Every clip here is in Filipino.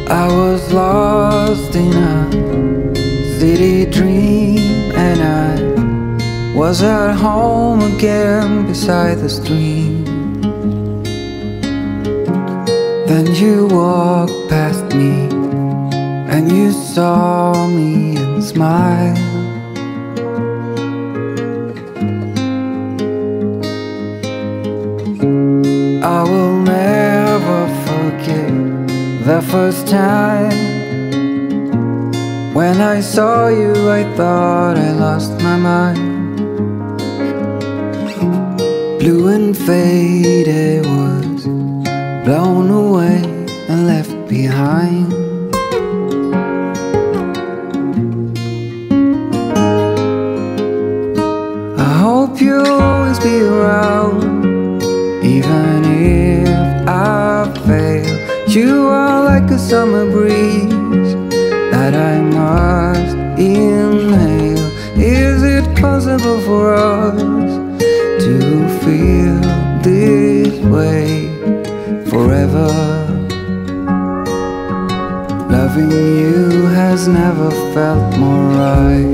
I was lost in a city dream, and I was at home again beside the stream. Then you walked past me, and you saw me and smiled. I will never forget the first time when I saw you. I thought I lost my mind. Blue and faded was blown away and left behind. I hope you'll always be around, even if I fail. You are like a summer breeze that I must inhale. Is it possible for us to feel this way forever? Loving you has never felt more right.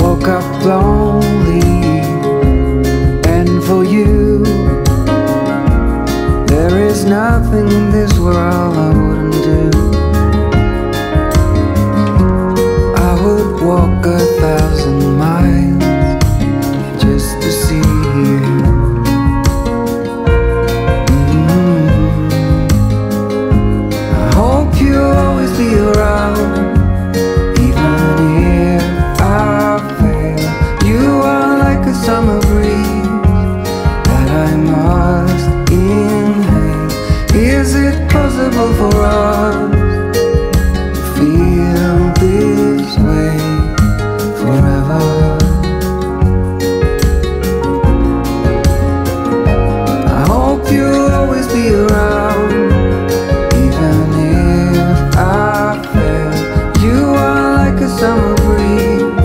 Woke up lonely, and for you there is nothing in this world I wouldn't do. I would walk 1,000 miles just to see you. I hope you'll always be around, even if I fail. You are like a summer breeze that I must inhale. Is it possible for us to feel this way forever? I hope you'll always be around, even if I fail. You are like a summer breeze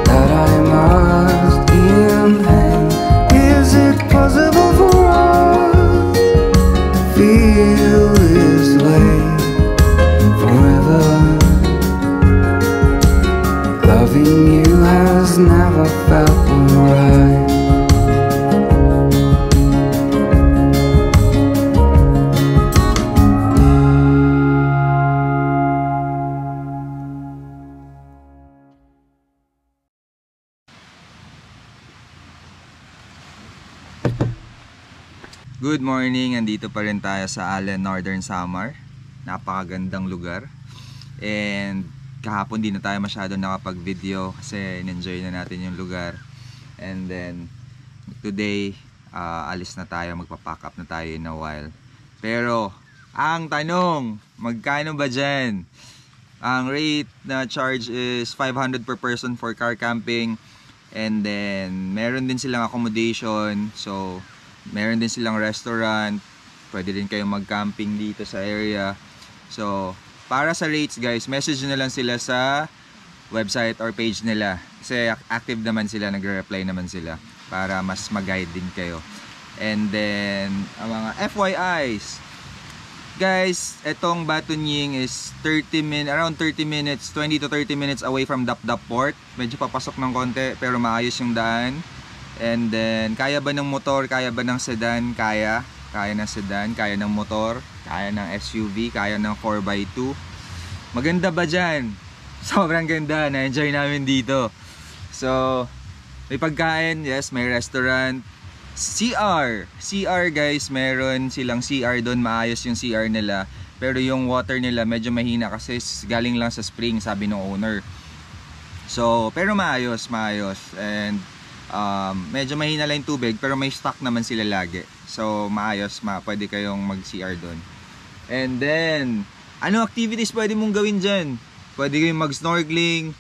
that I must inhale. Is it possible for us to feel this way forever? Loving you has never felt right. Good morning, andito pa rin tayo sa Allen, Northern Samar. Napakagandang lugar. And kahapon di na tayo masyado nakapag-video kasi in-enjoy na natin yung lugar. And then today, alis na tayo, magpa-pack up na tayo in a while. Pero ang tanong, magkano ba dyan? Ang rate na charge is 500 per person for car camping. And then meron din silang accommodation. So meron din silang restaurant. Pwede din kayong mag-camping dito sa area. So para sa rates guys, message nyo na lang sila sa website or page nila. Kasi active naman sila, nagre-reply naman sila para mas mag-guide din kayo. And then ang mga FYIs guys, etong Batunying is around 30 minutes, 20 to 30 minutes away from Dap Dap Port. Medyo papasok ng konti pero maayos yung daan. And then kaya ba ng motor, kaya ba ng sedan? Kaya ng sedan, kaya ng motor, kaya ng SUV, kaya ng 4x2. Maganda ba dyan? Sobrang ganda, na-enjoy namin dito. So may pagkain, yes, may restaurant. CR guys, meron silang CR doon, maayos yung CR nila. Pero yung water nila medyo mahina kasi galing lang sa spring, sabi ng owner. So pero maayos. And medyo mahina lang yung tubig pero may stock naman sila lagi. So maayos, pwede kayong mag-CR doon. And then ano activities pwede mong gawin dyan? Pwede kayong mag-snorkeling,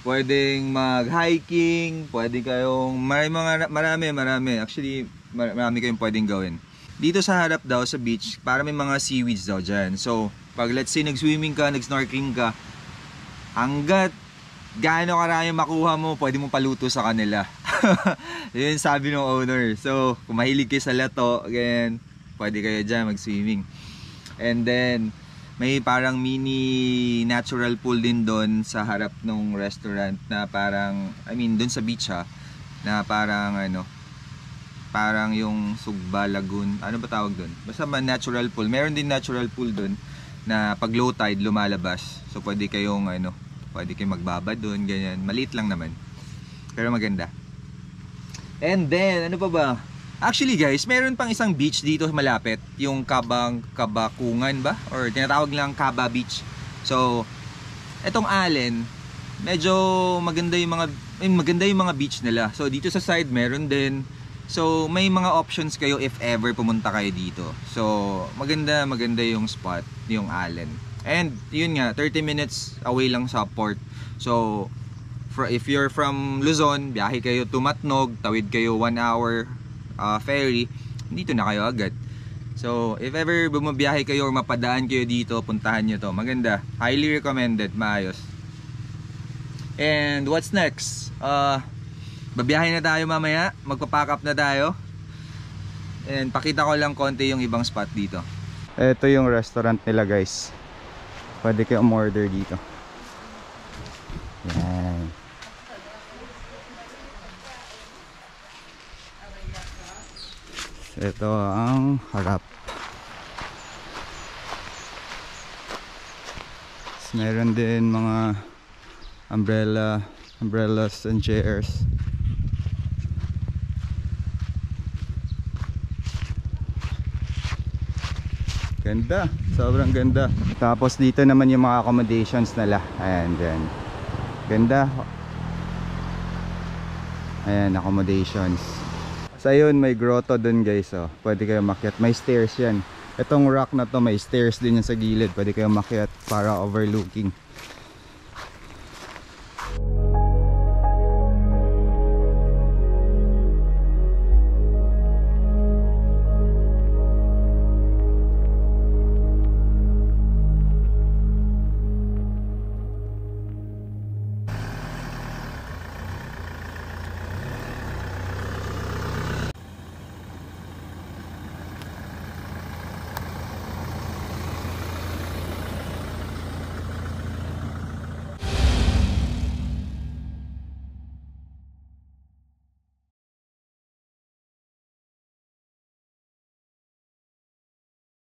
pwedeng mag-hiking, pwede kayong marami. Actually marami kayong pwedeng gawin. Dito sa harap daw sa beach, para may mga seaweeds daw dyan. So pag let's say nag-swimming ka, nag-snorkeling ka, hanggat gaano karami makuha mo, pwede mo paluto sa kanila. Yun sabi ng owner. So, kung mahilig kayo sa lato, again, pwede kayo dyan mag-swimming. And then, may parang mini natural pool din doon sa harap ng restaurant na parang, I mean, doon sa beach ha, na parang ano, parang yung Sugba Lagoon, ano ba tawag doon? Basta natural pool. Meron din natural pool doon na pag low tide lumalabas. So pwede kayong ano, pwede kayong magbabad doon, ganyan. Maliit lang naman. Pero maganda. And then, ano pa ba? Actually guys, meron pang isang beach dito malapit, yung Kabakungan ba? Or tinatawag lang Kaba Beach. So, etong Allen, medyo maganda yung mga beach nila. So dito sa side meron din. So may mga options kayo if ever pumunta kayo dito. So maganda yung spot, yung Allen. And yun nga, 30 minutes away lang sa port. So if you're from Luzon, biyahe kayo to Matnog, tawid kayo 1 hour ferry, dito na kayo agad. So if ever bumabiyahe kayo or mapadaan kayo dito, puntahan nyo to. Maganda, highly recommended, maayos. And what's next? Babiyahe na tayo mamaya, magpa-pack up na tayo. And pakita ko lang konti yung ibang spot dito. Ito yung restaurant nila guys. Pwede kayo umorder dito. Yan. Ito ang harap. Meron din mga umbrellas and chairs. Ganda, sobrang ganda. Tapos dito naman yung mga accommodations nila. Ayan, dyan. Ganda. Ayan, accommodations. Sa yun, may grotto dun guys. Oh. Pwede kayo makyat. May stairs yan. Itong rock na to, may stairs din yan sa gilid. Pwede kayo makyat para overlooking.